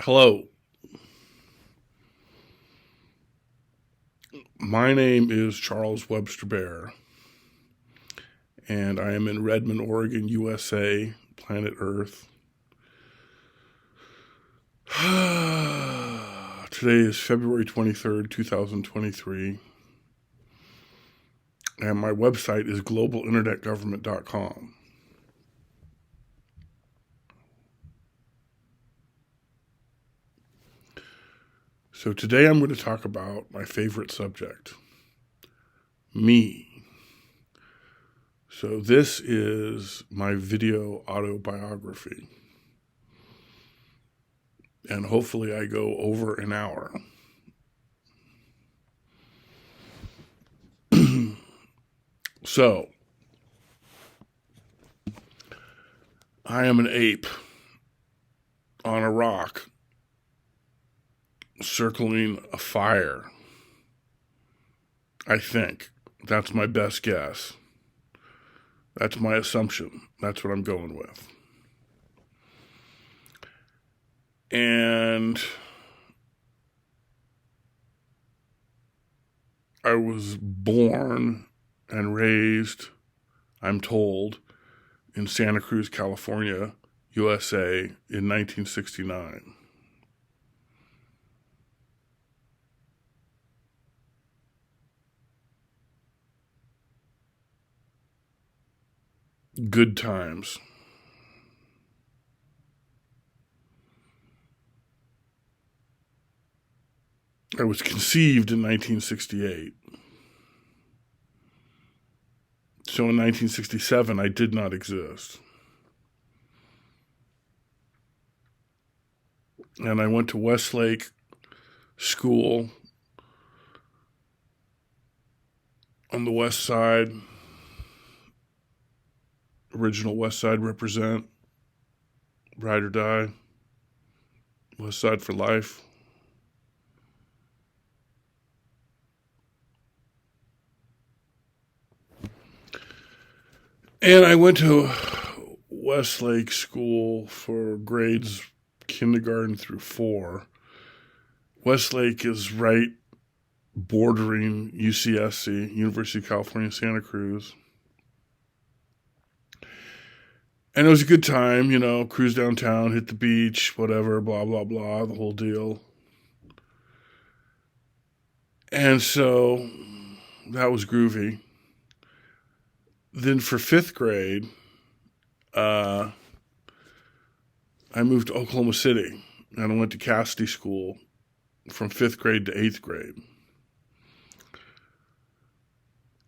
Hello, my name is Charles Webster Baer, and I am in Redmond, Oregon, USA, planet Earth. Today is February 23rd, 2023, and my website is globalinternetgovernment.com. So today I'm going to talk about my favorite subject, me. So this is my video autobiography. And hopefully I go over an hour. So, I am an ape on a rock circling a fire. I think. That's my best guess. That's my assumption. That's what I'm going with. And I was born and raised, I'm told, in Santa Cruz, California, USA, in 1969. Good times. I was conceived in 1968. So in 1967, I did not exist. And I went to Westlake School on the West Side. Original West Side represent. Ride or die. West Side for life. And I went to Westlake School for grades kindergarten through 4. Westlake is right bordering UCSC, University of California, Santa Cruz. And it was a good time, cruise downtown, hit the beach, whatever, blah, blah, blah, the whole deal. And so that was groovy. Then for 5th grade, I moved to Oklahoma City, and I went to Cassidy School from 5th grade to 8th grade.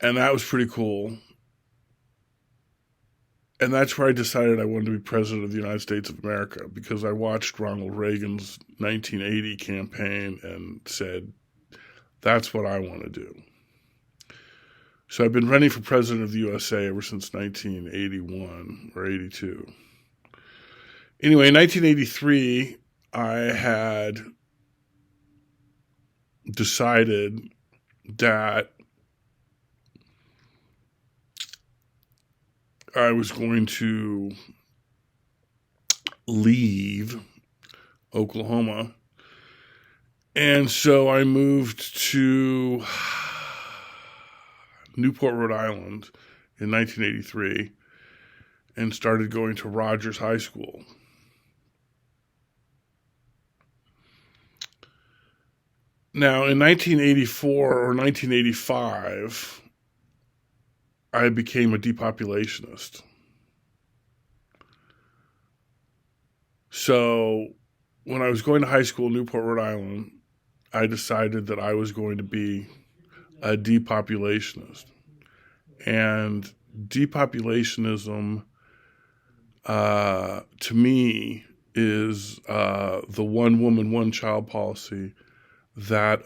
And that was pretty cool. And that's where I decided I wanted to be president of the United States of America, because I watched Ronald Reagan's 1980 campaign and said, that's what I want to do. So I've been running for president of the USA ever since 1981 or 82. Anyway, in 1983, I had decided that I was going to leave Oklahoma. And so I moved to Newport, Rhode Island in 1983 and started going to Rogers High School. Now, in 1984 or 1985, I became a depopulationist. So when I was going to high school in Newport, Rhode Island, I decided that I was going to be a depopulationist. And depopulationism, to me, is the one woman, one child policy that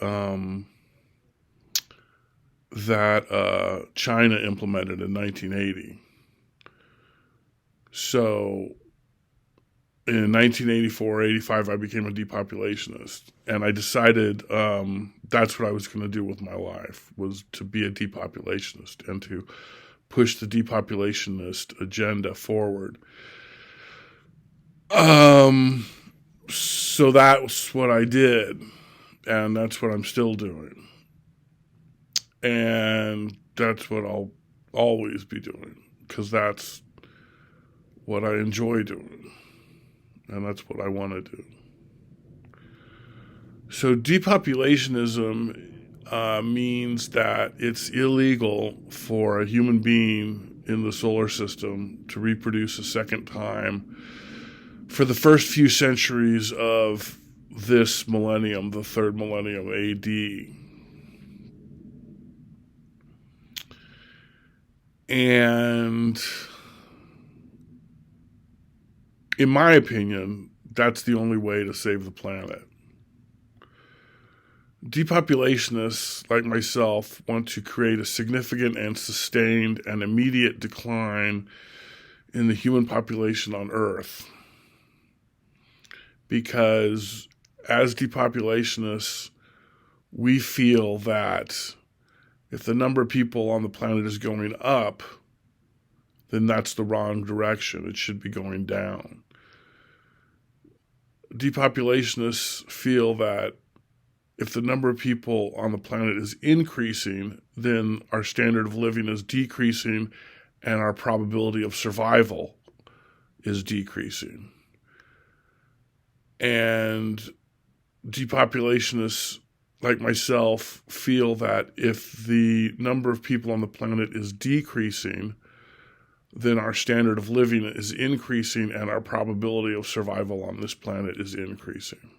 China implemented in 1980. So in 1984, 85, I became a depopulationist. And I decided that's what I was going to do with my life, was to be a depopulationist and to push the depopulationist agenda forward. So that's what I did, and that's what I'm still doing. And that's what I'll always be doing, because that's what I enjoy doing, and that's what I want to do. So depopulationism means that it's illegal for a human being in the solar system to reproduce a second time for the first few centuries of this millennium, the third millennium AD. And in my opinion, that's the only way to save the planet. Depopulationists like myself want to create a significant and sustained and immediate decline in the human population on Earth. Because as depopulationists, we feel that if the number of people on the planet is going up, then that's the wrong direction. It should be going down. Depopulationists feel that if the number of people on the planet is increasing, then our standard of living is decreasing and our probability of survival is decreasing. And depopulationists like myself feel that if the number of people on the planet is decreasing, then our standard of living is increasing and our probability of survival on this planet is increasing.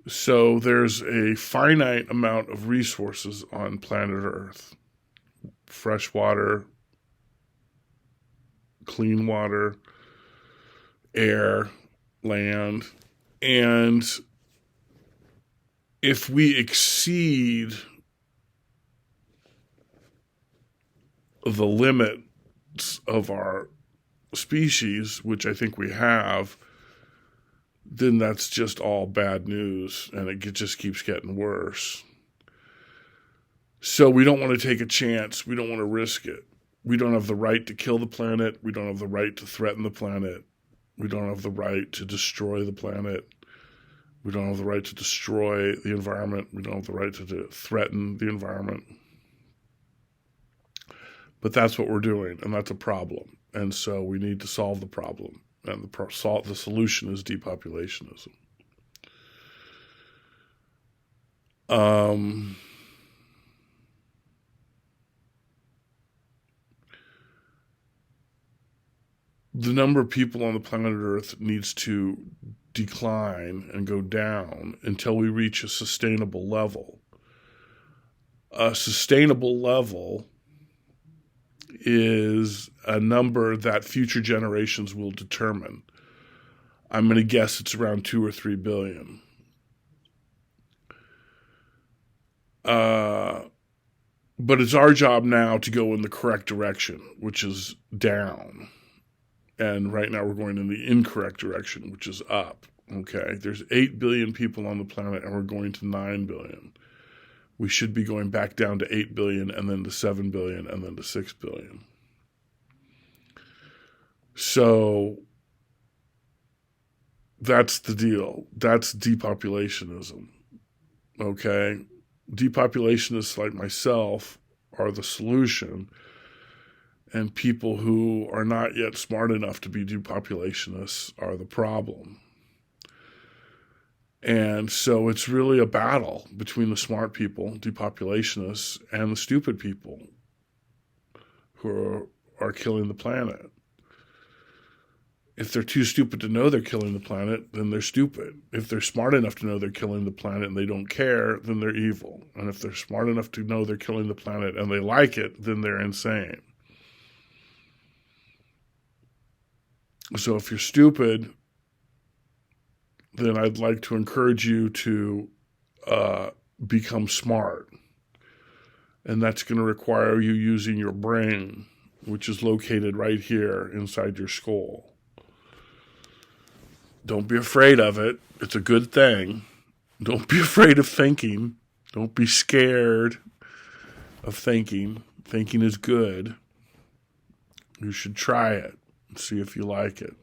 So there's a finite amount of resources on planet Earth: fresh water, clean water, air, land. And if we exceed the limits of our species, which I think we have, then that's just all bad news, and it just keeps getting worse. So we don't want to take a chance. We don't want to risk it. We don't have the right to kill the planet. We don't have the right to threaten the planet. We don't have the right to destroy the planet. We don't have the right to destroy the environment. We don't have the right to threaten the environment. But that's what we're doing, and that's a problem. And so we need to solve the problem. And the solution is depopulationism. The number of people on the planet Earth needs to decline and go down until we reach a sustainable level. A sustainable level is a number that future generations will determine. I'm going to guess it's around 2 or 3 billion. But it's our job now to go in the correct direction, which is down. And right now we're going in the incorrect direction, which is up. Okay, there's 8 billion people on the planet, and we're going to 9 billion. We should be going back down to 8 billion, and then to 7 billion, and then to 6 billion. So that's the deal. That's depopulationism. Okay? Depopulationists like myself are the solution, and people who are not yet smart enough to be depopulationists are the problem. And so it's really a battle between the smart people, depopulationists, and the stupid people who are killing the planet. If they're too stupid to know they're killing the planet, then they're stupid. If they're smart enough to know they're killing the planet and they don't care, then they're evil. And if they're smart enough to know they're killing the planet and they like it, then they're insane. So if you're stupid, then I'd like to encourage you to become smart. And that's going to require you using your brain, which is located right here inside your skull. Don't be afraid of it. It's a good thing. Don't be afraid of thinking. Don't be scared of thinking. Thinking is good. You should try it and see if you like it.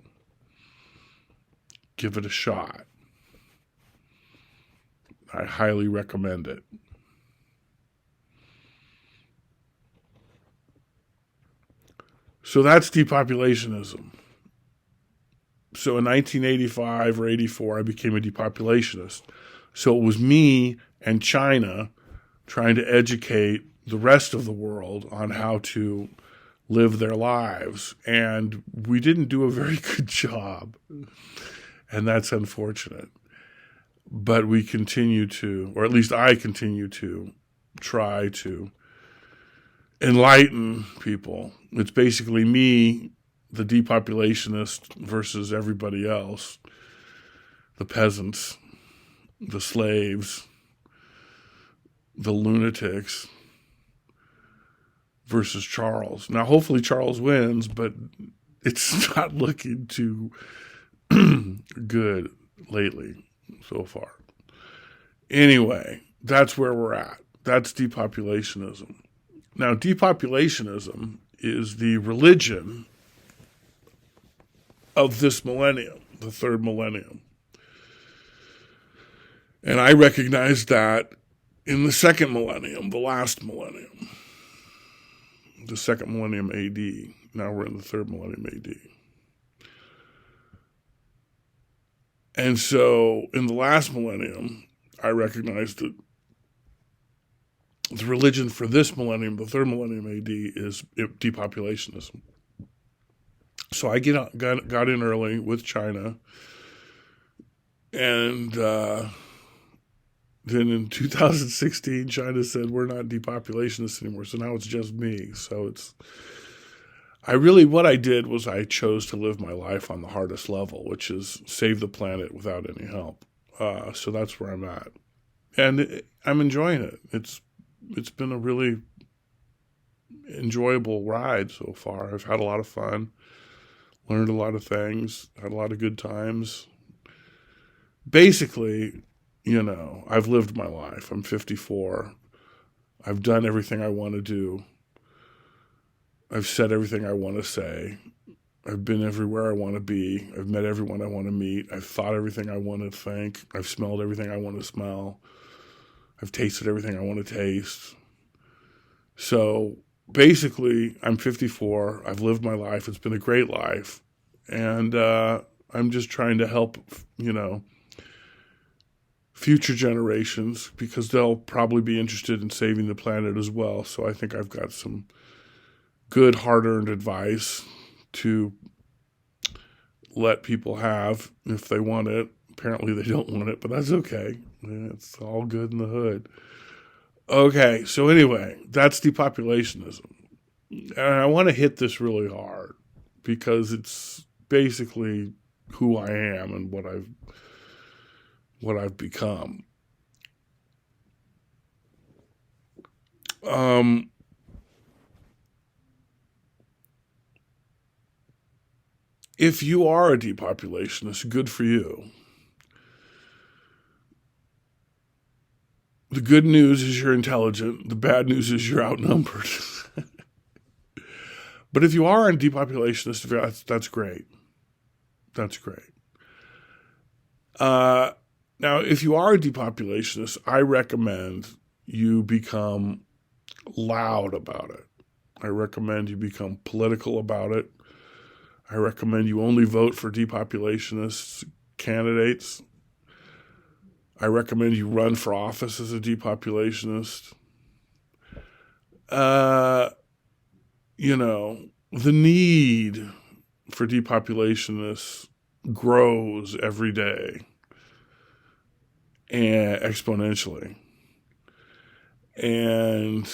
give it a shot. I highly recommend it. So that's depopulationism. So in 1985 or 84, I became a depopulationist. So it was me and China trying to educate the rest of the world on how to live their lives. And we didn't do a very good job. And that's unfortunate. But we continue to, or at least I continue to, try to enlighten people. It's basically me, the depopulationist, versus everybody else, the peasants, the slaves, the lunatics, versus Charles. Now, hopefully Charles wins, but it's not looking too good lately so far. Anyway, that's where we're at. That's depopulationism. Now, depopulationism is the religion of this millennium, the third millennium. And I recognize that in the second millennium, the last millennium, the second millennium AD. Now we're in the third millennium AD. And so in the last millennium, I recognized that the religion for this millennium, the third millennium AD, is depopulationism. So I got in early with China, and then in 2016, China said, we're not depopulationists anymore, so now it's just me. So what I did was I chose to live my life on the hardest level, which is save the planet without any help. So that's where I'm at. And I'm enjoying it. It's been a really enjoyable ride so far. I've had a lot of fun, learned a lot of things, had a lot of good times. Basically, I've lived my life. I'm 54. I've done everything I want to do. I've said everything I want to say. I've been everywhere I want to be. I've met everyone I want to meet. I've thought everything I want to think. I've smelled everything I want to smell. I've tasted everything I want to taste. So basically, I'm 54. I've lived my life. It's been a great life. And I'm just trying to help, future generations, because they'll probably be interested in saving the planet as well. So I think I've got some good, hard-earned advice to let people have if they want it. Apparently they don't want it, but that's okay. It's all good in the hood. Okay, so anyway, that's depopulationism. And I want to hit this really hard because it's basically who I am and what I've become. If you are a depopulationist, good for you. The good news is you're intelligent. The bad news is you're outnumbered. But if you are a depopulationist, that's great. That's great. Now, if you are a depopulationist, I recommend you become loud about it. I recommend you become political about it. I recommend you only vote for depopulationist candidates. I recommend you run for office as a depopulationist. The need for depopulationists grows every day and exponentially. And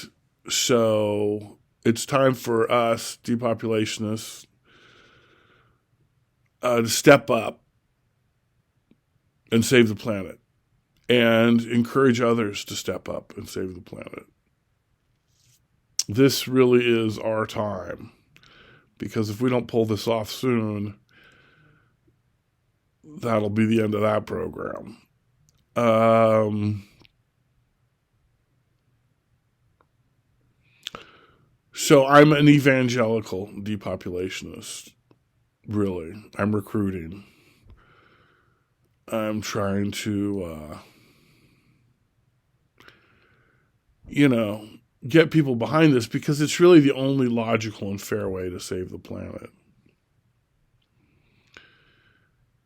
so it's time for us, depopulationists, to step up and save the planet and encourage others to step up and save the planet. This really is our time, because if we don't pull this off soon, that'll be the end of that program. So I'm an evangelical depopulationist. Really, I'm recruiting. I'm trying to, get people behind this because it's really the only logical and fair way to save the planet.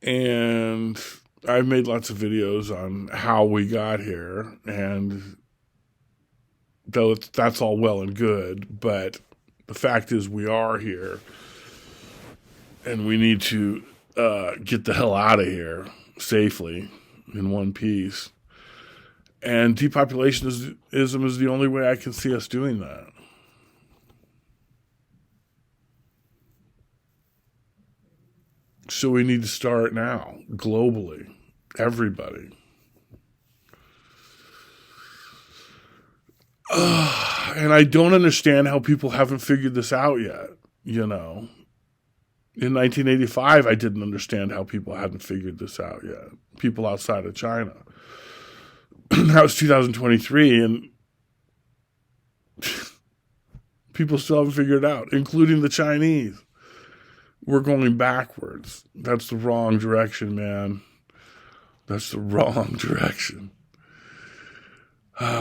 And I've made lots of videos on how we got here, and though that's all well and good, but the fact is we are here, and we need to get the hell out of here safely in one piece. And depopulationism is the only way I can see us doing that. So we need to start now, globally, everybody. And I don't understand how people haven't figured this out yet, In 1985, I didn't understand how people hadn't figured this out yet. People outside of China. Now it's 2023, and people still haven't figured it out, including the Chinese. We're going backwards. That's the wrong direction, man. That's the wrong direction.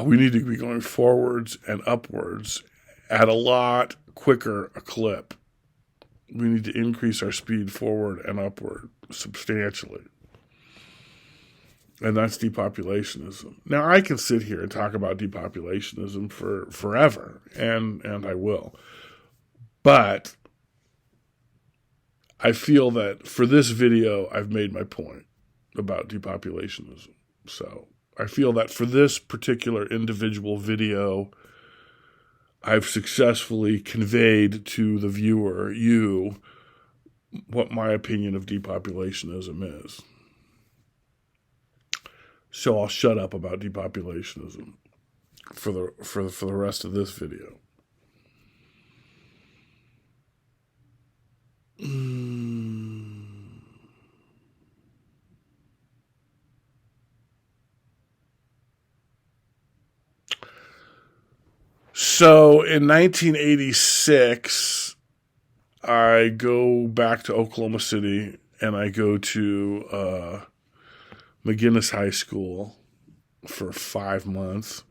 We need to be going forwards and upwards at a lot quicker a clip. We need to increase our speed forward and upward substantially. And that's depopulationism. Now, I can sit here and talk about depopulationism for forever, and I will. But I feel that for this video, I've made my point about depopulationism. So I feel that for this particular individual video, I've successfully conveyed to the viewer, you, what my opinion of depopulationism is. So I'll shut up about depopulationism for the rest of this video. So in 1986, I go back to Oklahoma City and I go to McGinnis High School for 5 months.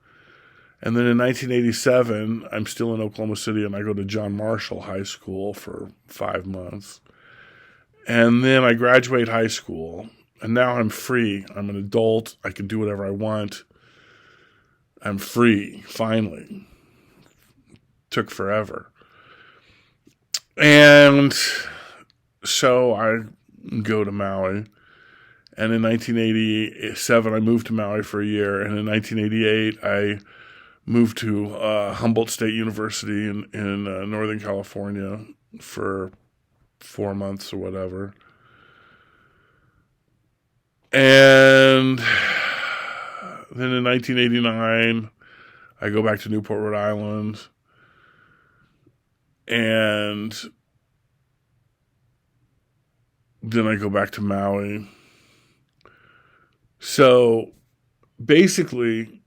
And then in 1987, I'm still in Oklahoma City and I go to John Marshall High School for 5 months. And then I graduate high school and now I'm free. I'm an adult. I can do whatever I want. I'm free, finally. Took forever. And so I go to Maui. And in 1987, I moved to Maui for a year. And in 1988, I moved to Humboldt State University in Northern California for 4 months or whatever. And then in 1989, I go back to Newport, Rhode Island. And then I go back to Maui. So basically,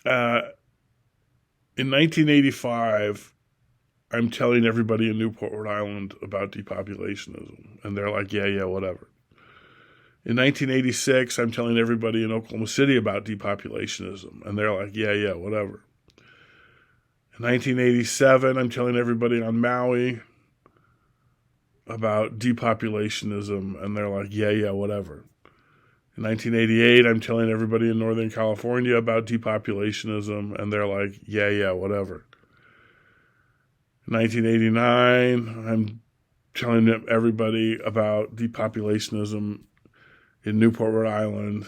in 1985, I'm telling everybody in Newport, Rhode Island about depopulationism. And they're like, yeah, whatever. In 1986, I'm telling everybody in Oklahoma City about depopulationism. And they're like, yeah, whatever. In 1987, I'm telling everybody on Maui about depopulationism. And they're like, yeah, whatever. In 1988, I'm telling everybody in Northern California about depopulationism. And they're like, yeah, whatever. In 1989, I'm telling everybody about depopulationism in Newport, Rhode Island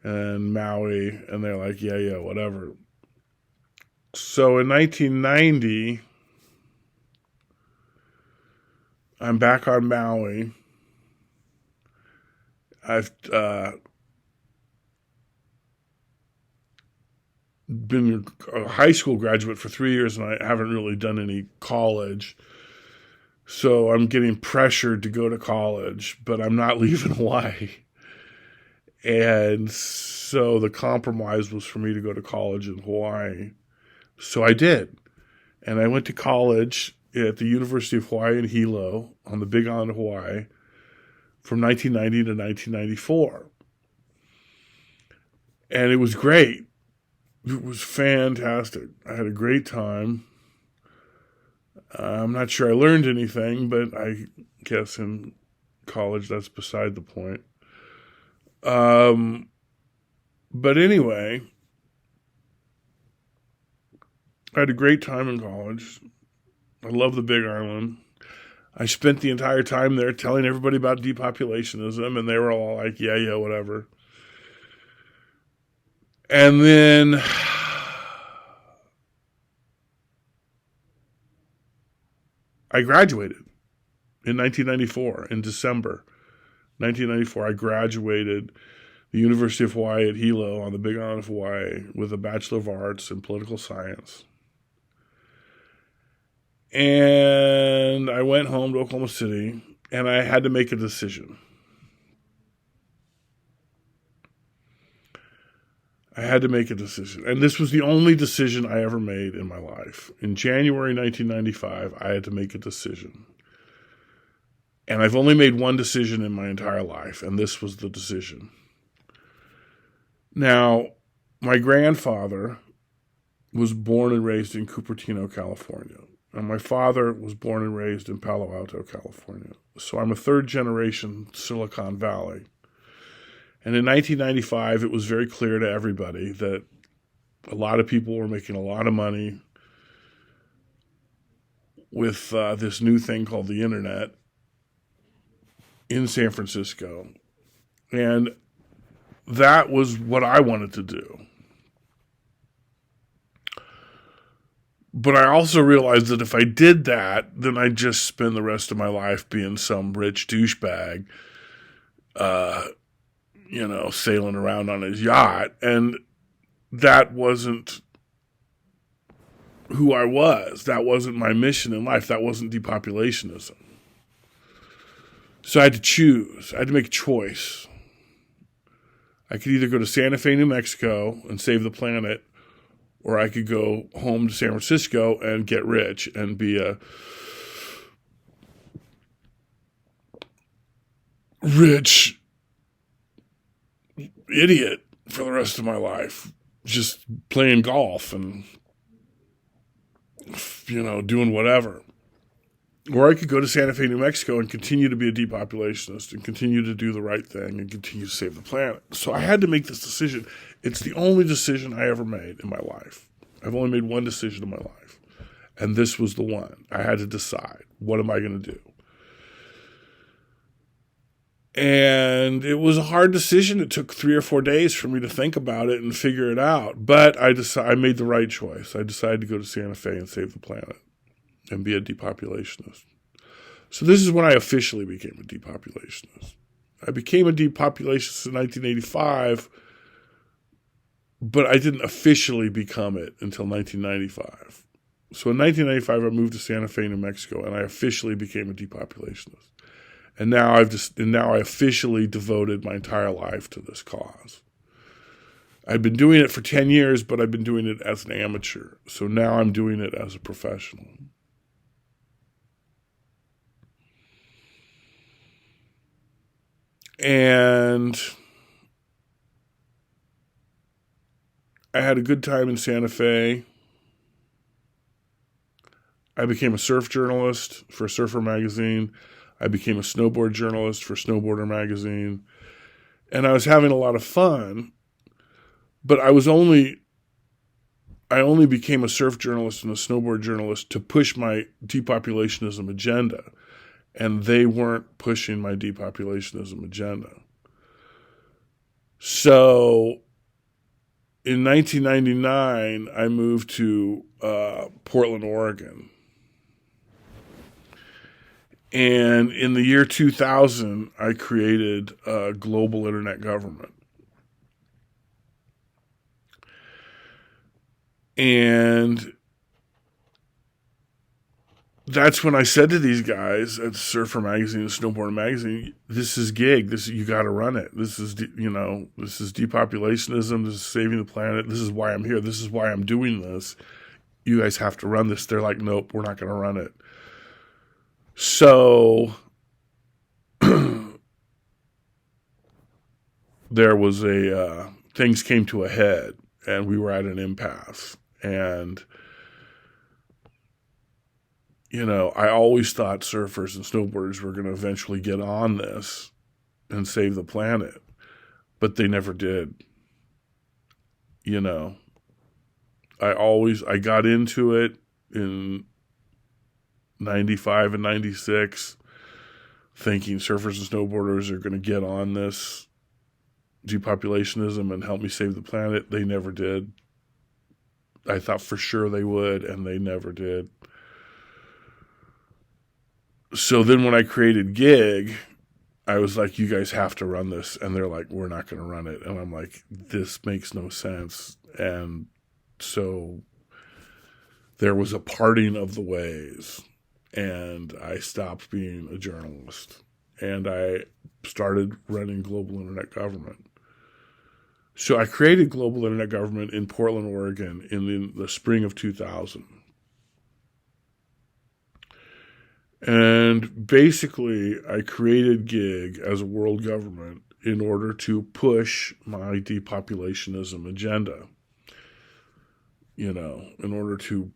and Maui, and they're like, yeah, whatever. So in 1990, I'm back on Maui. I've been a high school graduate for 3 years, and I haven't really done any college. So I'm getting pressured to go to college, but I'm not leaving Hawaii. And so the compromise was for me to go to college in Hawaii. So I did. And I went to college at the University of Hawaii in Hilo on the Big Island of Hawaii from 1990 to 1994. And it was great. It was fantastic. I had a great time. I'm not sure I learned anything, but I guess in college that's beside the point. But anyway, I had a great time in college. I love the Big Island. I spent the entire time there telling everybody about depopulationism, and they were all like, yeah, whatever. And then I graduated in 1994, in December 1994. I graduated the University of Hawaii at Hilo on the Big Island of Hawaii with a Bachelor of Arts in Political Science. And I went home to Oklahoma City, and I had to make a decision. And this was the only decision I ever made in my life. In January 1995, I had to make a decision. And I've only made one decision in my entire life, and this was the decision. Now, my grandfather was born and raised in Cupertino, California. And my father was born and raised in Palo Alto, California. So I'm a third generation Silicon Valley. And in 1995, it was very clear to everybody that a lot of people were making a lot of money with this new thing called the internet in San Francisco. And that was what I wanted to do. But I also realized that if I did that, then I'd just spend the rest of my life being some rich douchebag, sailing around on his yacht. And that wasn't who I was. That wasn't my mission in life. That wasn't depopulationism. So I had to choose. I had to make a choice. I could either go to Santa Fe, New Mexico and save the planet, or I could go home to San Francisco and get rich and be a rich idiot for the rest of my life, just playing golf and, doing whatever. Or I could go to Santa Fe, New Mexico and continue to be a depopulationist and continue to do the right thing and continue to save the planet. So I had to make this decision. It's the only decision I ever made in my life. I've only made one decision in my life. And this was the one. I had to decide, what am I going to do? And it was a hard decision. It took 3 or 4 days for me to think about it and figure it out. But I made the right choice. I decided to go to Santa Fe and save the planet and be a depopulationist. So this is when I officially became a depopulationist. I became a depopulationist in 1985, but I didn't officially become it until 1995. So in 1995, I moved to Santa Fe, New Mexico, and I officially became a depopulationist. And now I officially devoted my entire life to this cause. I've been doing it for 10 years, but I've been doing it as an amateur. So now I'm doing it as a professional. And I had a good time in Santa Fe. I became a surf journalist for Surfer Magazine. I became a snowboard journalist for Snowboarder Magazine. And I was having a lot of fun, but I only became a surf journalist and a snowboard journalist to push my depopulationism agenda. And they weren't pushing my depopulationism agenda. So in 1999, I moved to Portland, Oregon. And in the year 2000, I created a global internet government. And that's when I said to these guys at Surfer Magazine and Snowboarder Magazine, this is gig. You got to run it. This is depopulationism. This is saving the planet. This is why I'm here. This is why I'm doing this. You guys have to run this. They're like, nope, we're not going to run it. So there was things came to a head, and we were at an impasse. And, I always thought surfers and snowboarders were going to eventually get on this and save the planet, but they never did. I got into it in 95 and 96, thinking surfers and snowboarders are going to get on this depopulationism and help me save the planet. They never did. I thought for sure they would, and they never did. So then when I created Gig, I was like, you guys have to run this. And they're like, we're not going to run it. And I'm like, this makes no sense. And so there was a parting of the ways, and I stopped being a journalist, and I started running Global Internet Government. So I created Global Internet Government in Portland, Oregon in the spring of 2000. And basically, I created Gig as a world government in order to push my depopulationism agenda. In order to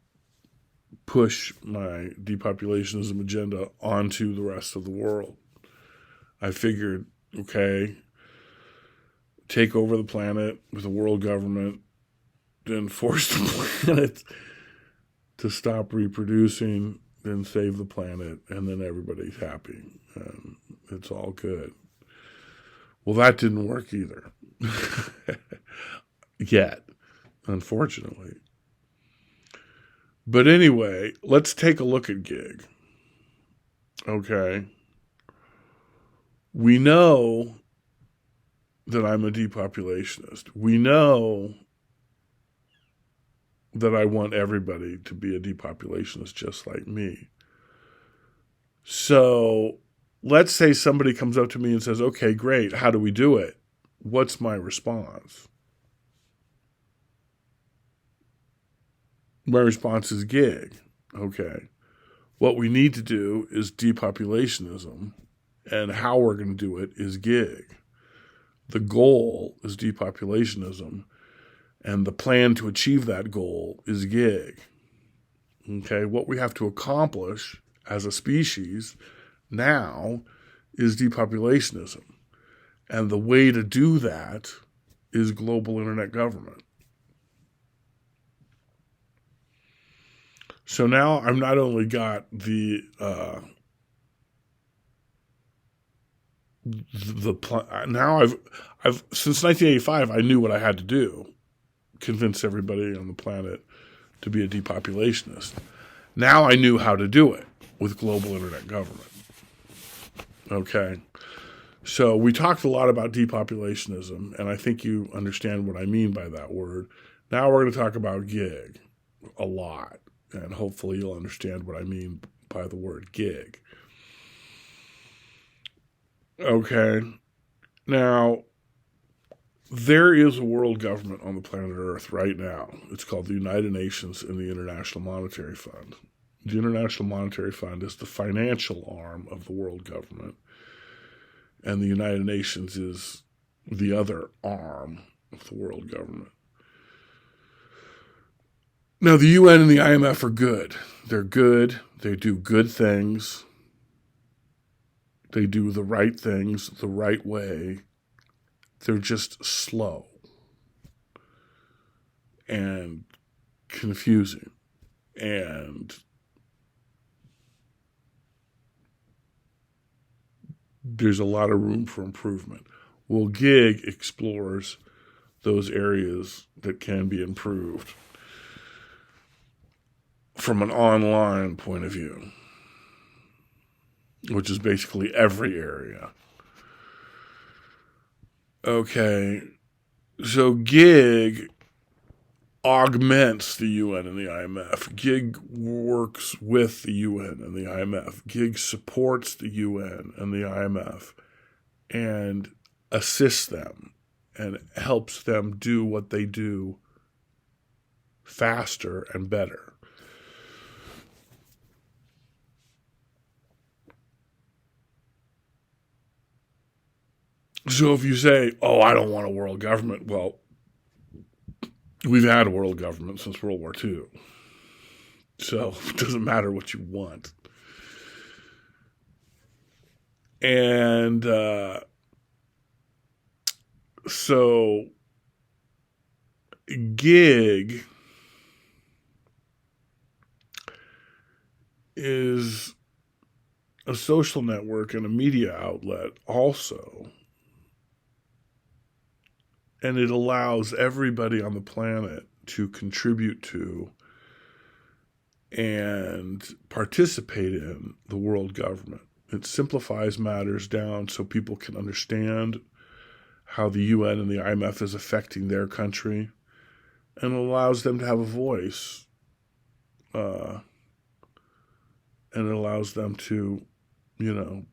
push my depopulationism agenda onto the rest of the world. I figured, okay, take over the planet with a world government, then force the planet to stop reproducing, then save the planet, and then everybody's happy. And it's all good. Well, that didn't work either. Yet, unfortunately. But anyway, let's take a look at Gig. Okay. We know that I'm a depopulationist. We know that I want everybody to be a depopulationist just like me. So let's say somebody comes up to me and says, okay, great, how do we do it? What's my response? My response is Gig. Okay. What we need to do is depopulationism, and how we're going to do it is Gig. The goal is depopulationism, and the plan to achieve that goal is Gig. Okay, what we have to accomplish as a species now is depopulationism. And the way to do that is global internet government. So now I've not only got now I've since 1985 I knew what I had to do, convince everybody on the planet to be a depopulationist. Now I knew how to do it with global internet government. Okay. So we talked a lot about depopulationism, and I think you understand what I mean by that word. Now we're going to talk about Gig a lot, and hopefully you'll understand what I mean by the word Gig. Okay. Now, there is a world government on the planet Earth right now. It's called the United Nations and the International Monetary Fund. The International Monetary Fund is the financial arm of the world government, and the United Nations is the other arm of the world government. Now, the UN and the IMF are good. They're good. They do good things. They do the right things the right way. They're just slow and confusing, and there's a lot of room for improvement. Well, Gig explores those areas that can be improved from an online point of view, which is basically every area. Okay, so Gig augments the UN and the IMF. Gig works with the UN and the IMF. Gig supports the UN and the IMF and assists them and helps them do what they do faster and better. So if you say, oh, I don't want a world government, well, we've had a world government since World War II. So it doesn't matter what you want. And so gig is a social network and a media outlet also. And it allows everybody on the planet to contribute to and participate in the world government. It simplifies matters down so people can understand how the UN and the IMF is affecting their country, and allows them to have a voice. And it allows them to,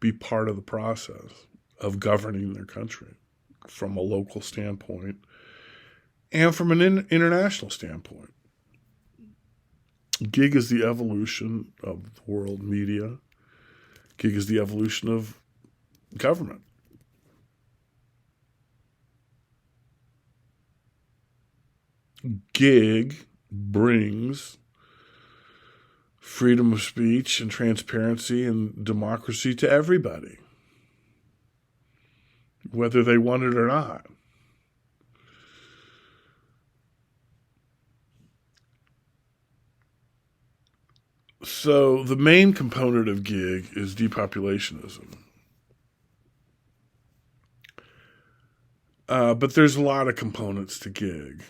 be part of the process of governing their country from a local standpoint and from an international standpoint. Gig is the evolution of the world media. Gig is the evolution of government. Gig brings freedom of speech and transparency and democracy to everybody, whether they want it or not. So the main component of gig is depopulationism. But there's a lot of components to gig.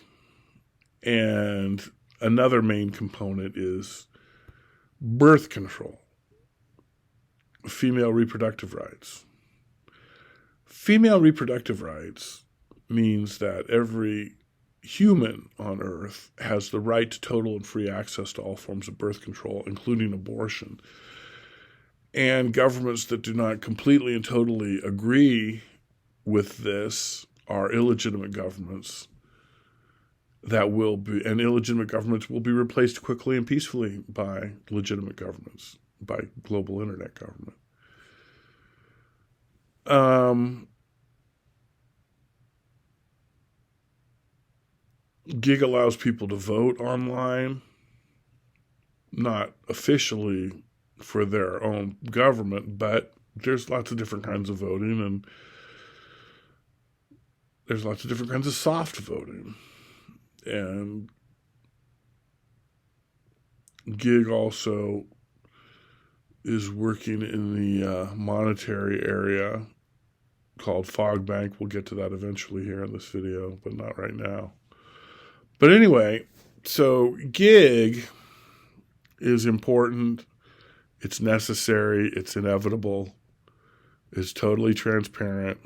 And another main component is birth control, female reproductive rights. Female reproductive rights means that every human on Earth has the right to total and free access to all forms of birth control, including abortion. And governments that do not completely and totally agree with this are illegitimate governments and illegitimate governments will be replaced quickly and peacefully by legitimate governments, by global internet government. Gig allows people to vote online, not officially for their own government, but there's lots of different kinds of voting, and there's lots of different kinds of soft voting. And gig also is working in the monetary area called Fog Bank. We'll get to that eventually here in this video, but not right now. But anyway, so gig is important. It's necessary. It's inevitable. It's totally transparent.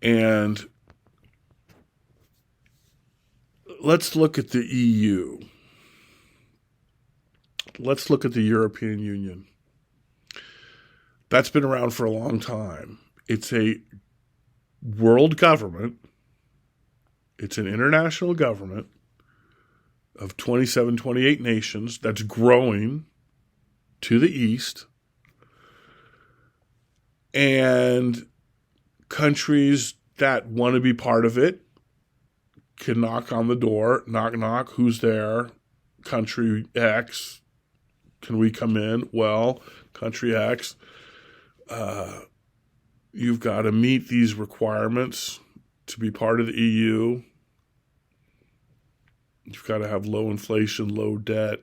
And let's look at the EU. Let's look at the European Union. That's been around for a long time. It's a world government. It's an international government of 27, 28 nations that's growing to the east. And countries that want to be part of it can knock on the door, knock, knock, who's there? Country X, can we come in? Well, country X, you've got to meet these requirements to be part of the EU. You've got to have low inflation, low debt,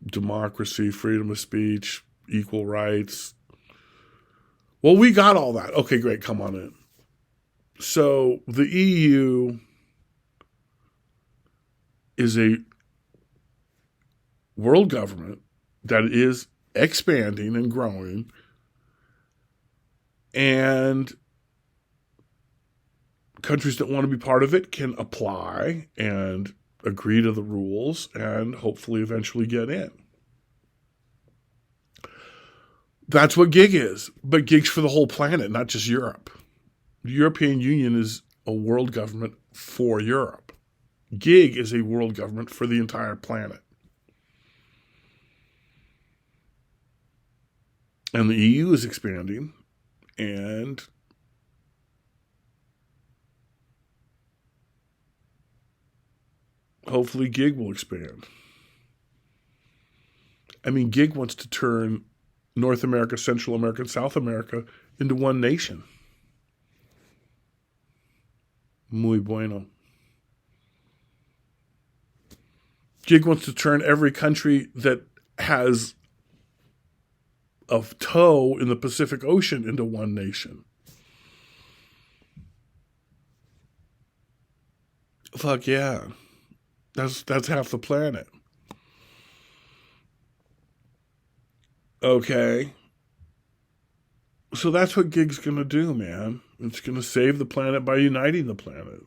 democracy, freedom of speech, equal rights. Well, we got all that. Okay, great, come on in. So the EU is a world government that is expanding and growing, and countries that want to be part of it can apply and agree to the rules and hopefully eventually get in. That's what gig is, but gig's for the whole planet, not just Europe. The European Union is a world government for Europe. Gig is a world government for the entire planet. And the EU is expanding, And hopefully gig will expand. I mean, gig wants to turn North America, Central America, and South America into one nation. Muy bueno. Gig wants to turn every country that has a toe in the Pacific Ocean into one nation. Fuck yeah. That's half the planet. Okay. So that's what gig's going to do, man. It's going to save the planet by uniting the planet.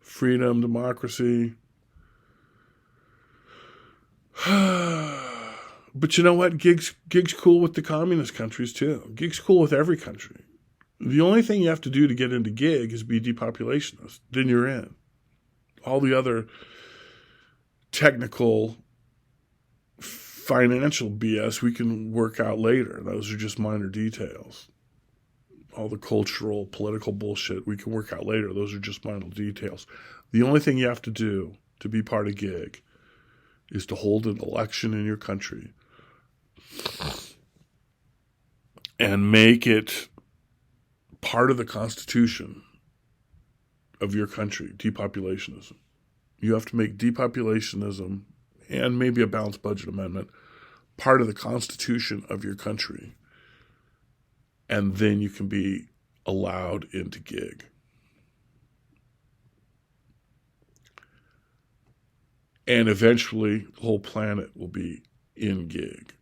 Freedom, democracy. But you know what? Gig's cool with the communist countries too. Gig's cool with every country. The only thing you have to do to get into gig is be depopulationist. Then you're in. All the other technical, financial BS we can work out later. Those are just minor details. All the cultural, political bullshit we can work out later. Those are just minor details. The only thing you have to do to be part of gig is to hold an election in your country and make it part of the constitution of your country, depopulationism. You have to make depopulationism and maybe a balanced budget amendment part of the constitution of your country. And then you can be allowed into gig. And eventually, the whole planet will be in gig.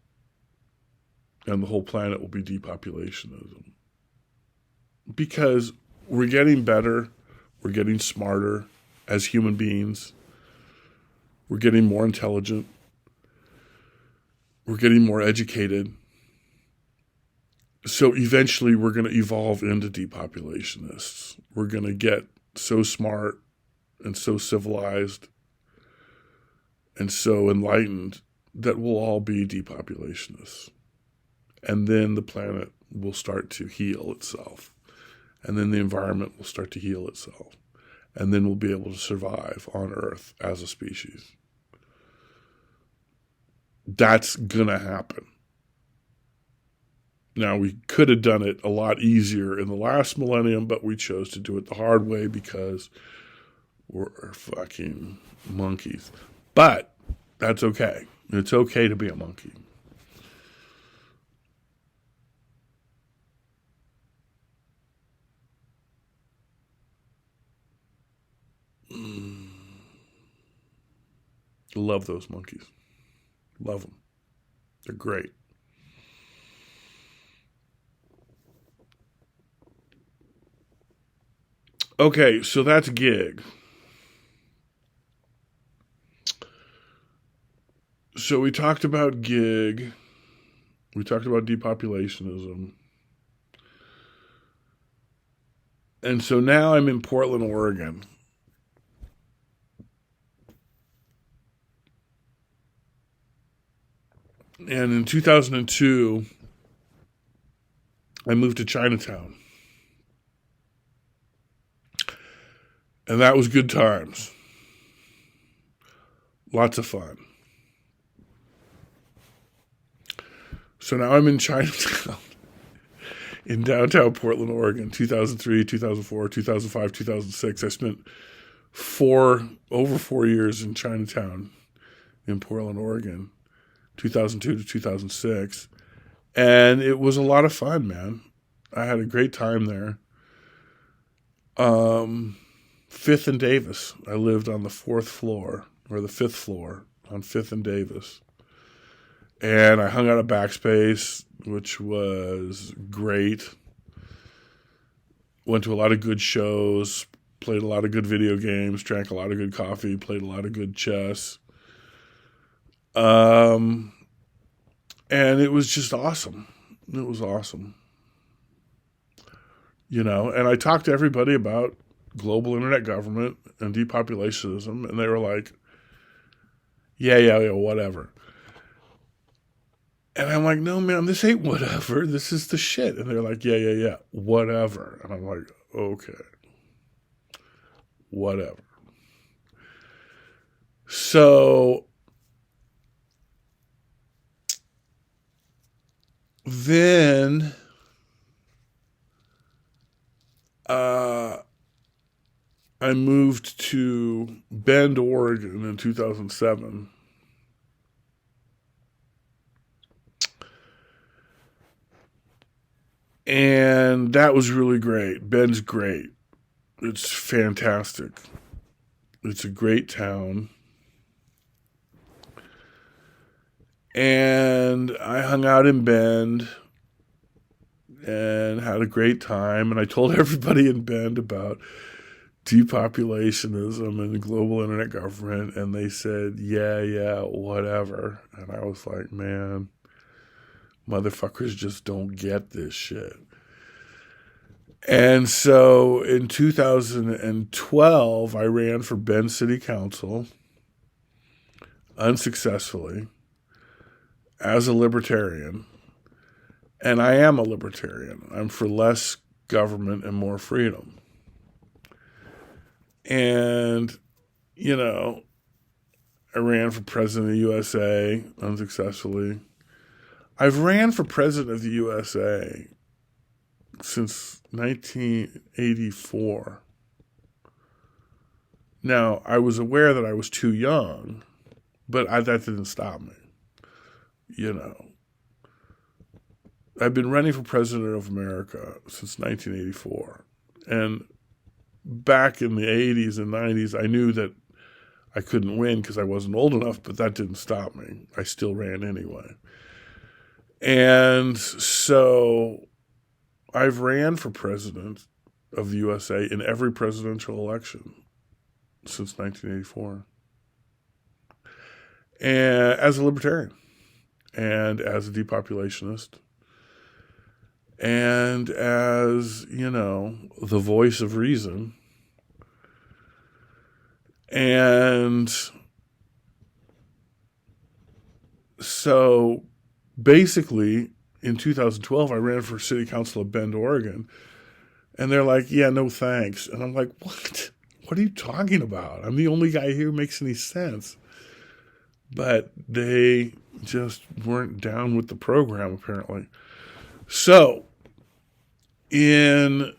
And the whole planet will be depopulationism. Because we're getting better, we're getting smarter as human beings, we're getting more intelligent, we're getting more educated. So eventually we're going to evolve into depopulationists. We're going to get so smart and so civilized and so enlightened that we'll all be depopulationists. And then the planet will start to heal itself. And then the environment will start to heal itself. And then we'll be able to survive on Earth as a species. That's going to happen. Now, we could have done it a lot easier in the last millennium, but we chose to do it the hard way because we're fucking monkeys. But that's okay. It's okay to be a monkey. Love those monkeys. Love them. They're great. Okay, so that's gig. So we talked about gig. We talked about depopulationism. And so now I'm in Portland, Oregon. And in 2002, I moved to Chinatown. And that was good times. Lots of fun. So now I'm in Chinatown, in downtown Portland, Oregon, 2003, 2004, 2005, 2006. I spent over 4 years in Chinatown in Portland, Oregon, 2002 to 2006. And it was a lot of fun, man. I had a great time there. Fifth and Davis. I lived on the 4th floor, or the 5th floor, on 5th and Davis. And I hung out at Backspace, which was great. Went to a lot of good shows, played a lot of good video games, drank a lot of good coffee, played a lot of good chess. And it was just awesome. It was awesome. You know, and I talked to everybody about global internet government and depopulationism, and they were like, yeah, whatever. And I'm like, no, man, this ain't whatever. This is the shit. And they're like, yeah, whatever. And I'm like, okay, whatever. So then I moved to Bend, Oregon in 2007. And that was really great. Bend's great. It's fantastic. It's a great town. And I hung out in Bend and had a great time. And I told everybody in Bend about depopulationism and the global internet government. And they said, yeah, whatever. And I was like, man, motherfuckers just don't get this shit. And so in 2012, I ran for Bend City Council unsuccessfully as a libertarian. And I am a libertarian. I'm for less government and more freedom. And, you know, I ran for president of the USA unsuccessfully. I've ran for president of the USA since 1984. Now, I was aware that I was too young, but that didn't stop me. You know, I've been running for president of America since 1984. And back in the 80s and 90s, I knew that I couldn't win because I wasn't old enough, but that didn't stop me. I still ran anyway. And so I've ran for president of the USA in every presidential election since 1984. And as a libertarian and as a depopulationist and as, you know, the voice of reason. And so basically, in 2012, I ran for city council of Bend, Oregon. And they're like, yeah, no thanks. And I'm like, what? What are you talking about? I'm the only guy here who makes any sense. But they just weren't down with the program, apparently. So, in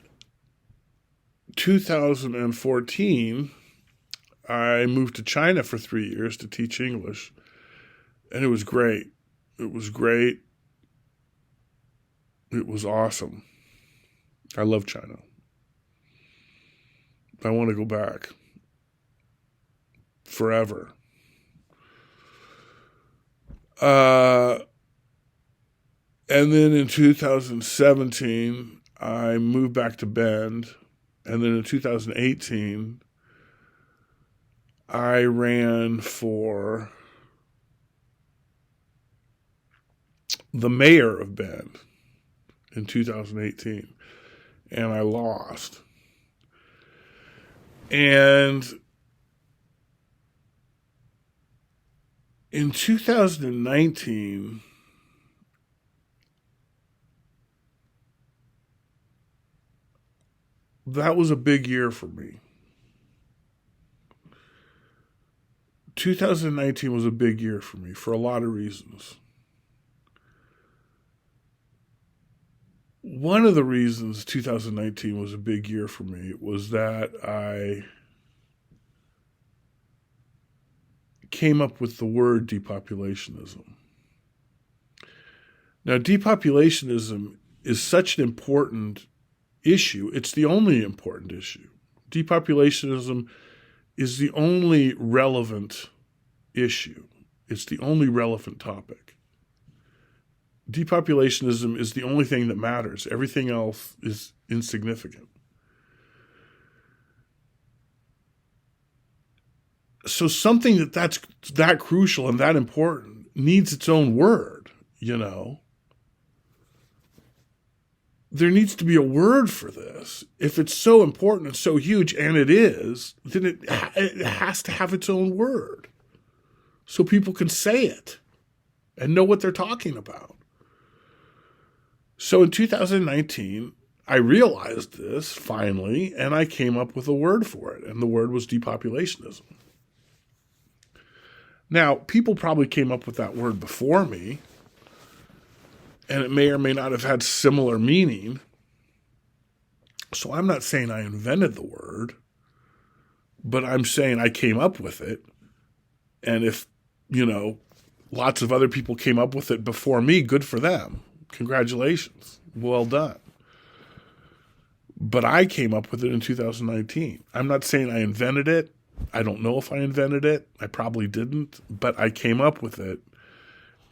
2014, I moved to China for 3 years to teach English. And it was great. It was great. It was awesome. I love China. I want to go back. Forever. And then in 2017, I moved back to Bend. And then in 2018, I ran for the mayor of Bend in 2018. And I lost. And in 2019, that was a big year for me. 2019 was a big year for me for a lot of reasons. One of the reasons 2019 was a big year for me was that I came up with the word depopulationism. Now, depopulationism is such an important issue. It's the only important issue. Depopulationism is the only relevant issue. It's the only relevant topic. Depopulationism is the only thing that matters. Everything else is insignificant. So something that's that crucial and that important needs its own word, you know. There needs to be a word for this. If it's so important and so huge, and it is, then it has to have its own word so people can say it and know what they're talking about. So in 2019, I realized this finally, and I came up with a word for it, and the word was depopulationism. Now, people probably came up with that word before me, and it may or may not have had similar meaning. So I'm not saying I invented the word, but I'm saying I came up with it. And if, lots of other people came up with it before me, good for them. Congratulations. Well done. But I came up with it in 2019. I'm not saying I invented it. I don't know if I invented it. I probably didn't. But I came up with it,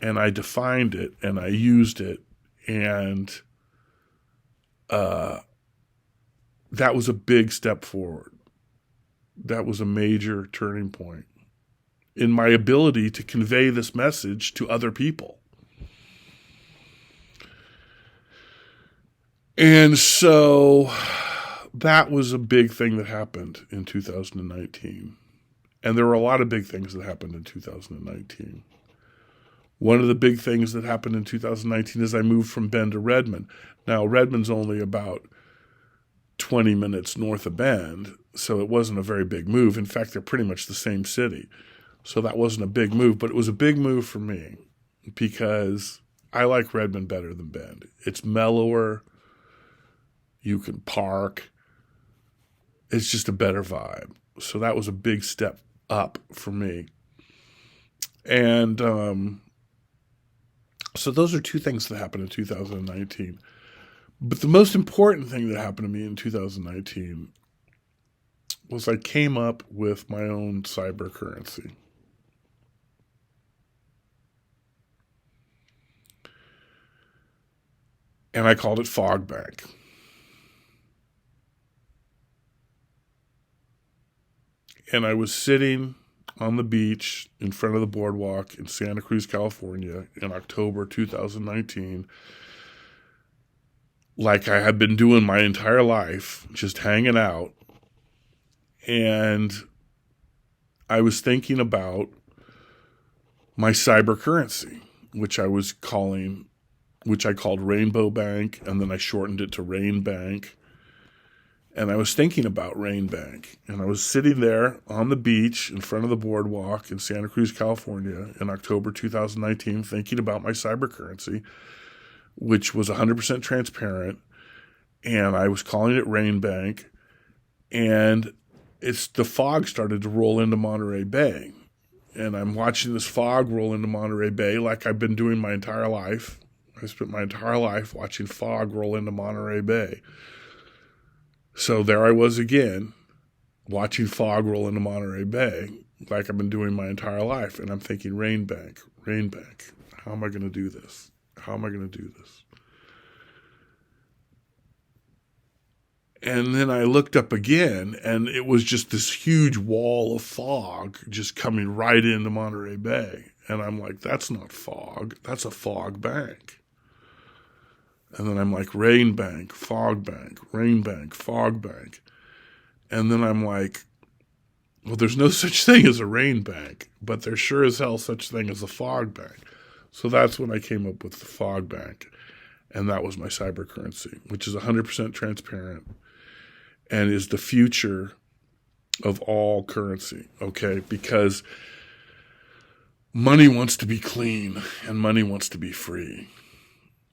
and I defined it, and I used it. And that was a big step forward. That was a major turning point in my ability to convey this message to other people. And so that was a big thing that happened in 2019. And there were a lot of big things that happened in 2019. One of the big things that happened in 2019 is I moved from Bend to Redmond. Now, Redmond's only about 20 minutes north of Bend, so it wasn't a very big move. In fact, they're pretty much the same city. So that wasn't a big move, but it was a big move for me because I like Redmond better than Bend. It's mellower. You can park. It's just a better vibe. So that was a big step up for me. And so those are two things that happened in 2019. But the most important thing that happened to me in 2019 was I came up with my own cyber currency. And I called it Fog Bank. And I was sitting on the beach in front of the boardwalk in Santa Cruz, California in October 2019, like I had been doing my entire life, just hanging out. And I was thinking about my cyber currency, which I called Rainbow Bank, and then I shortened it to Rain Bank. And I was thinking about Rain Bank. And I was sitting there on the beach in front of the boardwalk in Santa Cruz, California in October 2019, thinking about my cyber currency, which was 100% transparent. And I was calling it Rain Bank. And the fog started to roll into Monterey Bay. And I'm watching this fog roll into Monterey Bay like I've been doing my entire life. I spent my entire life watching fog roll into Monterey Bay. So there I was again, watching fog roll into Monterey Bay like I've been doing my entire life. And I'm thinking, Rain Bank, how am I going to do this? How am I going to do this? And then I looked up again, and it was just this huge wall of fog just coming right into Monterey Bay. And I'm like, that's not fog. That's a fog bank. And then I'm like, Rain Bank, Fog Bank, Rain Bank, Fog Bank. And then I'm like, well, there's no such thing as a rain bank, but there's sure as hell such thing as a fog bank. So that's when I came up with the Fog Bank. And that was my cyber currency, which is 100% transparent and is the future of all currency, okay? Because money wants to be clean and money wants to be free.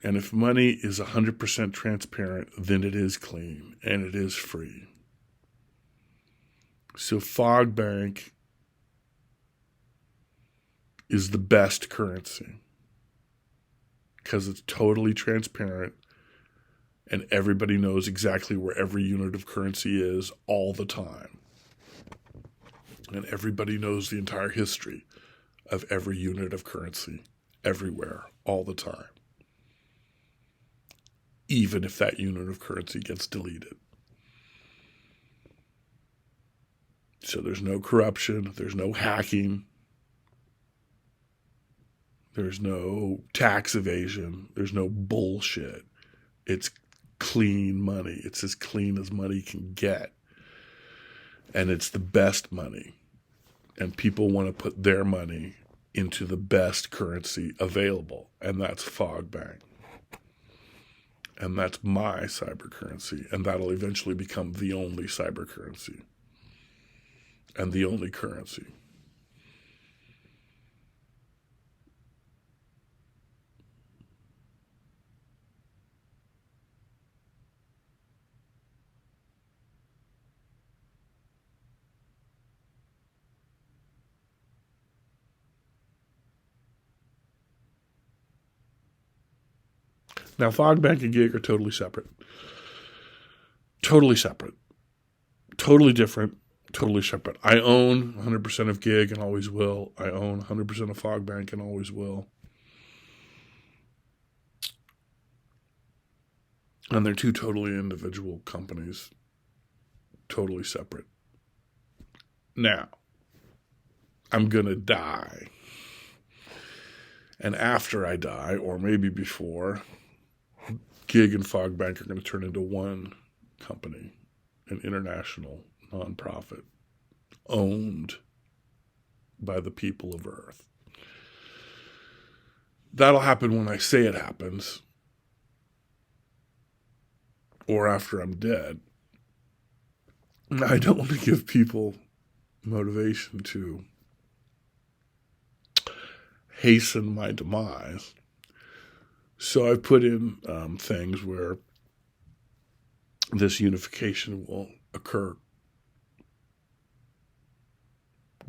And if money is 100% transparent, then it is clean and it is free. So Fog Bank is the best currency because it's totally transparent and everybody knows exactly where every unit of currency is all the time. And everybody knows the entire history of every unit of currency everywhere all the time, even if that unit of currency gets deleted. So there's no corruption, there's no hacking, there's no tax evasion, there's no bullshit. It's clean money. It's as clean as money can get. And it's the best money. And people want to put their money into the best currency available, and that's fog bank. And that's my cyber currency, and that'll eventually become the only cyber currency and the only currency. Now, fog bank and gig are totally separate. Totally separate. Totally different. Totally separate. I own 100% of gig and always will. I own 100% of fog bank and always will. And they're two totally individual companies. Totally separate. Now, I'm going to die. And after I die, or maybe before, gig and fog bank are going to turn into one company, an international nonprofit owned by the people of Earth. That'll happen when I say it happens, or after I'm dead. I don't want to give people motivation to hasten my demise. So I put in things where this unification will occur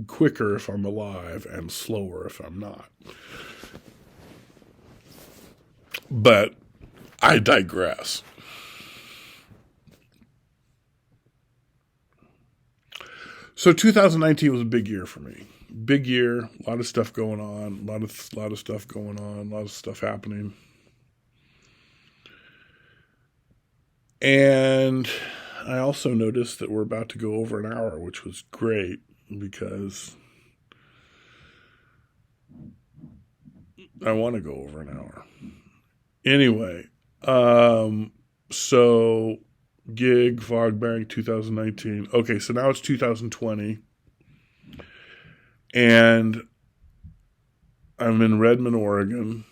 quicker if I'm alive and slower if I'm not. But I digress. So 2019 was a big year for me. Big year, a lot of stuff going on, a lot of stuff going on, a lot of stuff happening. And I also noticed that we're about to go over an hour, which was great because I want to go over an hour. Anyway, so gig, fog bank, 2019. Okay, so now it's 2020. And I'm in Redmond, Oregon,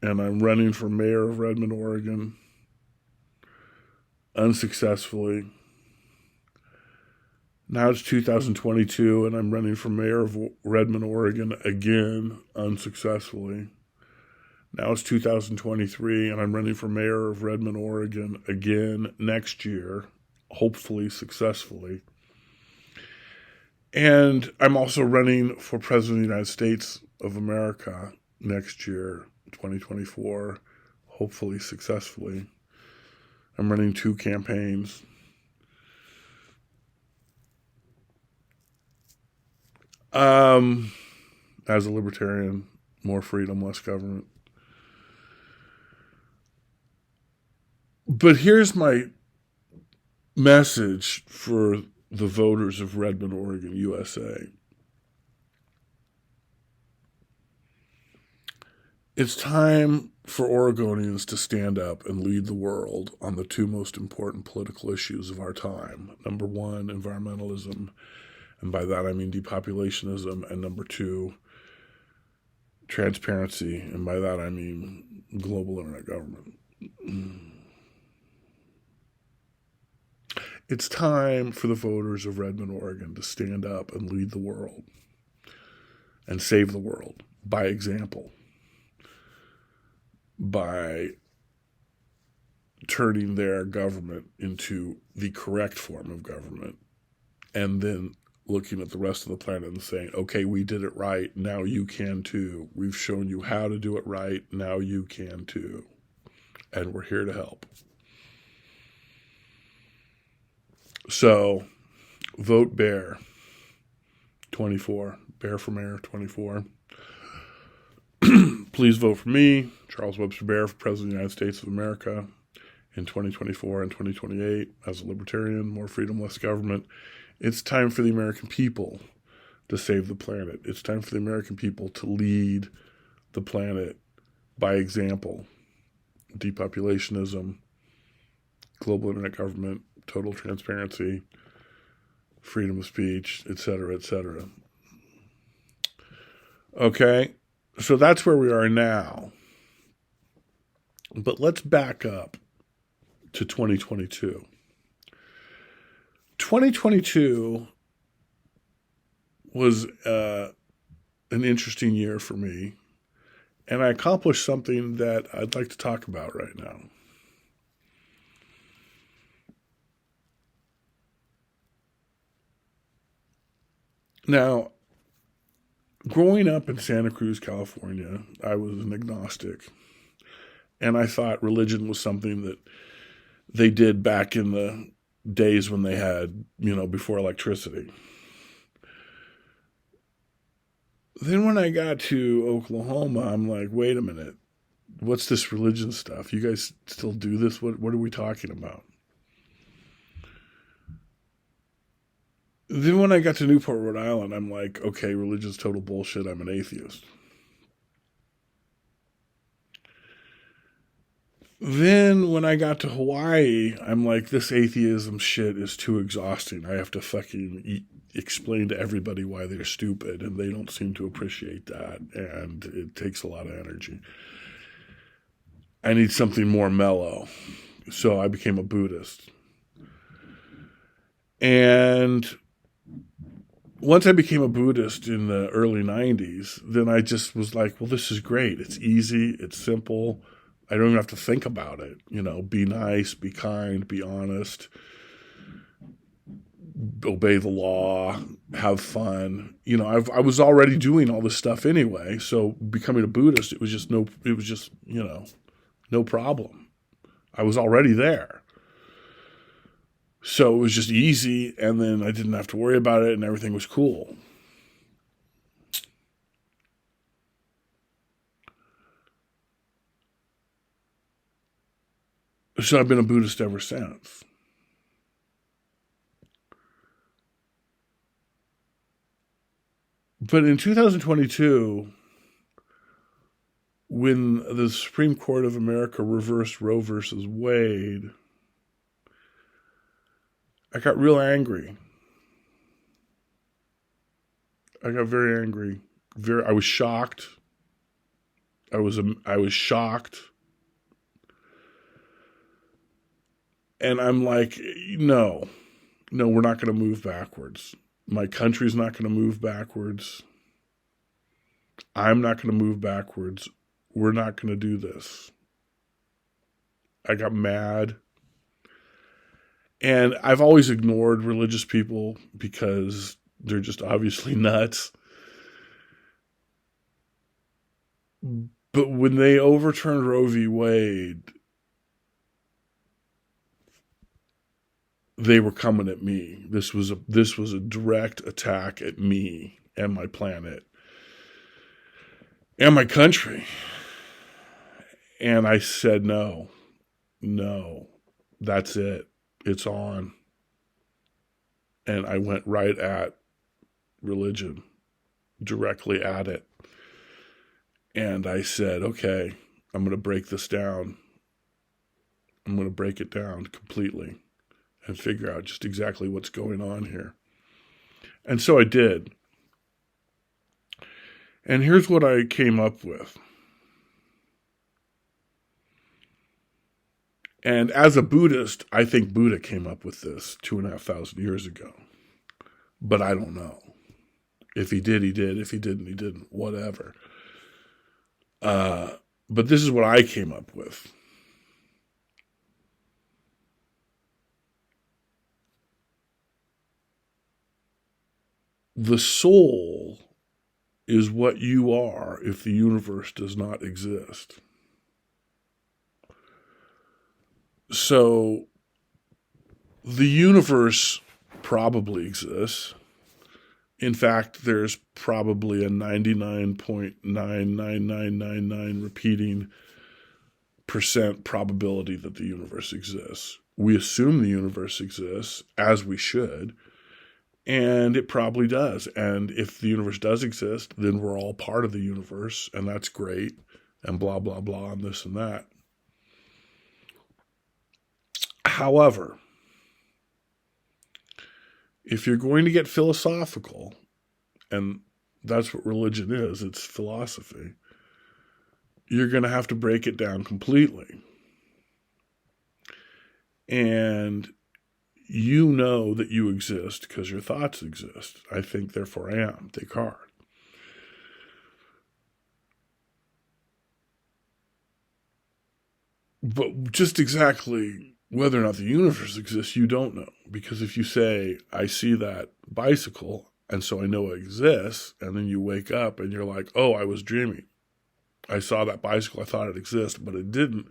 and I'm running for mayor of Redmond, Oregon, unsuccessfully. Now it's 2022, and I'm running for mayor of Redmond, Oregon, again, unsuccessfully. Now it's 2023, and I'm running for mayor of Redmond, Oregon, again next year, hopefully successfully. And I'm also running for President of the United States of America next year, 2024, hopefully successfully. I'm running 2 campaigns. As a libertarian, more freedom, less government. But here's my message for the voters of Redmond, Oregon, USA. It's time for Oregonians to stand up and lead the world on the 2 most important political issues of our time. Number 1, environmentalism, and by that I mean depopulationism, and number 2, transparency, and by that I mean global internet government. It's time for the voters of Redmond, Oregon to stand up and lead the world and save the world by example, by turning their government into the correct form of government, and then looking at the rest of the planet and saying, okay, we did it right, now you can too. We've shown you how to do it right, now you can too. And we're here to help. So, vote baer 24, baer for mayor 24. Please vote for me, Charles Webster Baer, for President of the United States of America in 2024 and 2028 as a libertarian, more freedom, less government. It's time for the American people to save the planet. It's time for the American people to lead the planet by example. Depopulationism, global internet government, total transparency, freedom of speech, etc., etc. Okay? So that's where we are now. But let's back up to 2022. 2022 was an interesting year for me, and I accomplished something that I'd like to talk about right now. Now, growing up in Santa Cruz, California, I was an agnostic, and I thought religion was something that they did back in the days when they had, before electricity. Then when I got to Oklahoma, I'm like, wait a minute, what's this religion stuff? You guys still do this? What are we talking about? Then when I got to Newport, Rhode Island, I'm like, okay, religion's total bullshit. I'm an atheist. Then when I got to Hawaii, I'm like, this atheism shit is too exhausting. I have to fucking explain to everybody why they're stupid, and they don't seem to appreciate that, and it takes a lot of energy. I need something more mellow. So I became a Buddhist. And once I became a Buddhist in the early 90s, then I just was like, well, this is great. It's easy. It's simple. I don't even have to think about it. Be nice, be kind, be honest, obey the law, have fun. I was already doing all this stuff anyway. So becoming a Buddhist, it was just no problem. I was already there. So it was just easy, and then I didn't have to worry about it, and everything was cool. So I've been a Buddhist ever since. But in 2022, when the Supreme Court of America reversed Roe versus Wade, I got real angry. I got very angry. I was shocked. I was shocked. And I'm like, no, we're not going to move backwards. My country's not going to move backwards. I'm not going to move backwards. We're not going to do this. I got mad. And I've always ignored religious people because they're just obviously nuts. But when they overturned Roe v. Wade, they were coming at me. This was a direct attack at me and my planet and my country. And I said, no, that's it. It's on. And I went right at religion, directly at it. And I said, okay, I'm going to break this down. I'm going to break it down completely and figure out just exactly what's going on here. And so I did. And here's what I came up with. And as a Buddhist, I think Buddha came up with this 2,500 years ago. But I don't know. If he did, he did. If he didn't, he didn't. Whatever. But this is what I came up with. The soul is what you are if the universe does not exist. So the universe probably exists. In fact, there's probably a 99.99999 repeating percent probability that the universe exists. We assume the universe exists, as we should, and it probably does. And if the universe does exist, then we're all part of the universe, and that's great, and blah, blah, blah, and this and that. However, if you're going to get philosophical, and That's what religion is. It's philosophy. You're going to have to break it down completely. And you know that you exist because your thoughts exist. I think, therefore I am. Descartes. But just exactly whether or not the universe exists, you don't know. Because if you say, I see that bicycle, and so I know it exists, and then you wake up and you're like, oh, I was dreaming. I saw that bicycle, I thought it existed, but it didn't.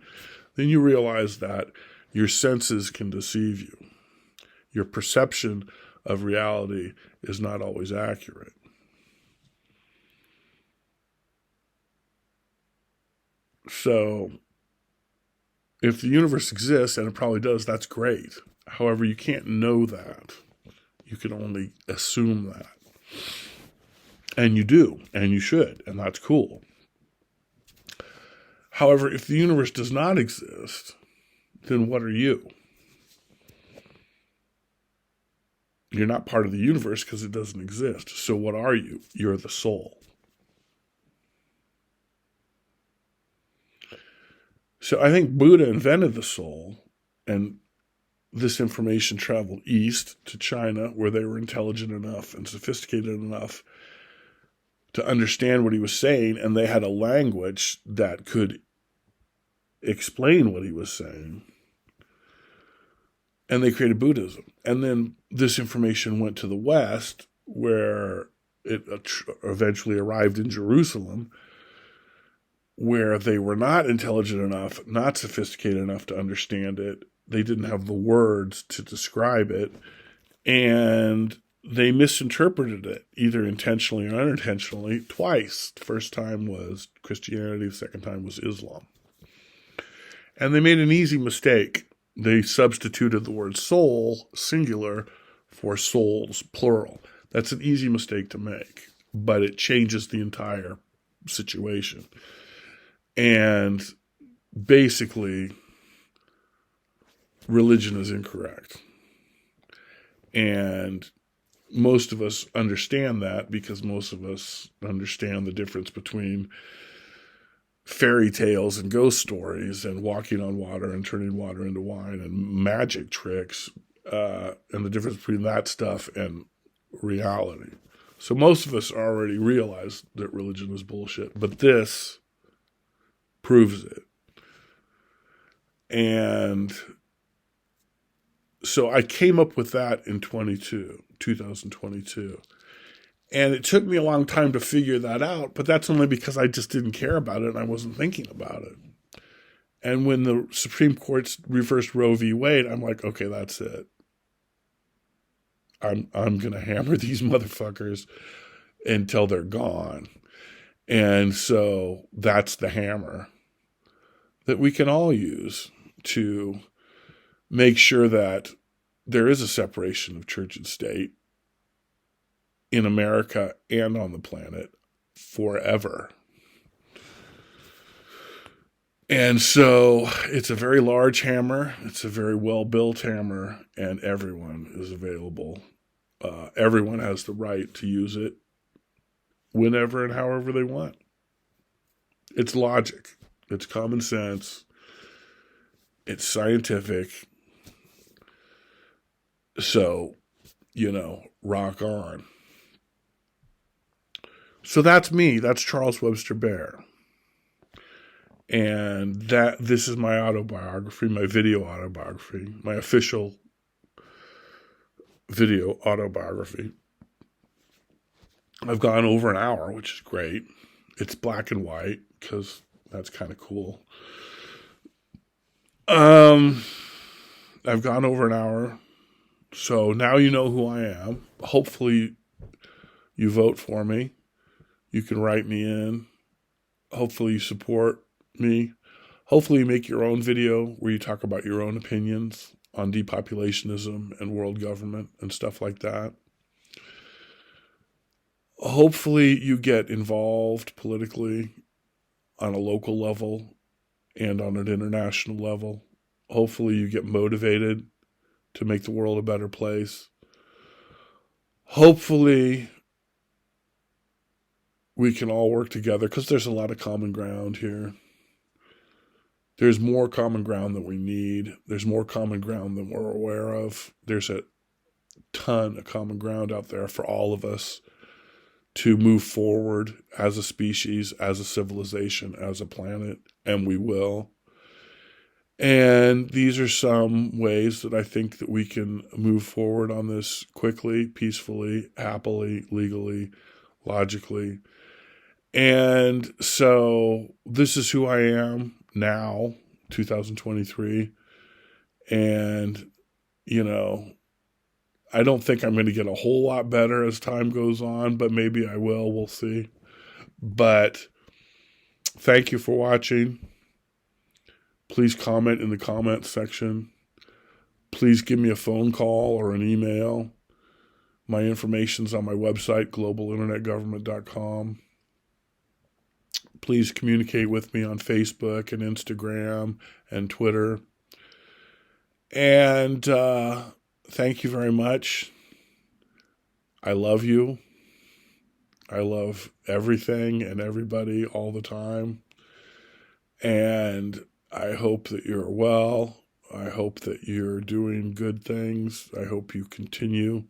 Then you realize that your senses can deceive you. Your perception of reality is not always accurate. So, if the universe exists, and it probably does, that's great. However, you can't know that. You can only assume that. And you do, and you should, and that's cool. However, if the universe does not exist, then what are you? You're not part of the universe because it doesn't exist. So what are you? You're the soul. So I think Buddha invented the soul, and this information traveled east to China, where they were intelligent enough and sophisticated enough to understand what he was saying, and they had a language that could explain what he was saying. And they created Buddhism. And then this information went to the West, where it eventually arrived in Jerusalem, where they were not intelligent enough, not sophisticated enough to understand it. They didn't have the words to describe it, and they misinterpreted it, either intentionally or unintentionally, twice. The first time was Christianity, the second time was Islam. And they made an easy mistake. They substituted the word soul, singular, for souls, plural. That's an easy mistake to make, but it changes the entire situation. And basically, religion is incorrect. And most of us understand that because most of us understand the difference between fairy tales and ghost stories and walking on water and turning water into wine and magic tricks, and the difference between that stuff and reality. So most of us already realize that religion is bullshit, but this proves it. And so I came up with that in 2022. And it took me a long time to figure that out, but that's only because I just didn't care about it and I wasn't thinking about it. And when the Supreme Court reversed Roe v. Wade, I'm like, okay, that's it. I'm going to hammer these motherfuckers until they're gone. And so that's the hammer that we can all use to make sure that there is a separation of church and state in America and on the planet forever. And so it's a very large hammer. It's a very well-built hammer, and everyone is available. Everyone has the right to use it whenever and however they want. It's logic. It's common sense. It's scientific. So, rock on. So that's me. That's Charles Webster Baer. And this is my autobiography, my video autobiography, my official video autobiography. I've gone over an hour, which is great. It's black and white because that's kind of cool. I've gone over an hour. So now you know who I am. Hopefully you vote for me. You can write me in. Hopefully you support me. Hopefully you make your own video where you talk about your own opinions on depopulationism and world government and stuff like that. Hopefully you get involved politically on a local level and on an international level. Hopefully you get motivated to make the world a better place. Hopefully we can all work together, because there's a lot of common ground here. There's more common ground than we need. There's more common ground than we're aware of. There's a ton of common ground out there for all of us to move forward as a species, as a civilization, as a planet, and we will. And these are some ways that I think that we can move forward on this quickly, peacefully, happily, legally, logically. And so this is who I am now, 2023. And, I don't think I'm going to get a whole lot better as time goes on, but maybe I will. We'll see. But thank you for watching. Please comment in the comments section. Please give me a phone call or an email. My information's on my website, globalinternetgovernment.com. Please communicate with me on Facebook and Instagram and Twitter. And thank you very much. I love you. I love everything and everybody all the time. And I hope that you're well. I hope that you're doing good things. I hope you continue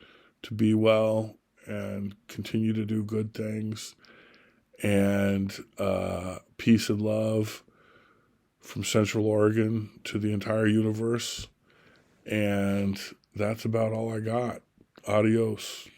to be well and continue to do good things. And peace and love from Central Oregon to the entire universe. And that's about all I got. Adios.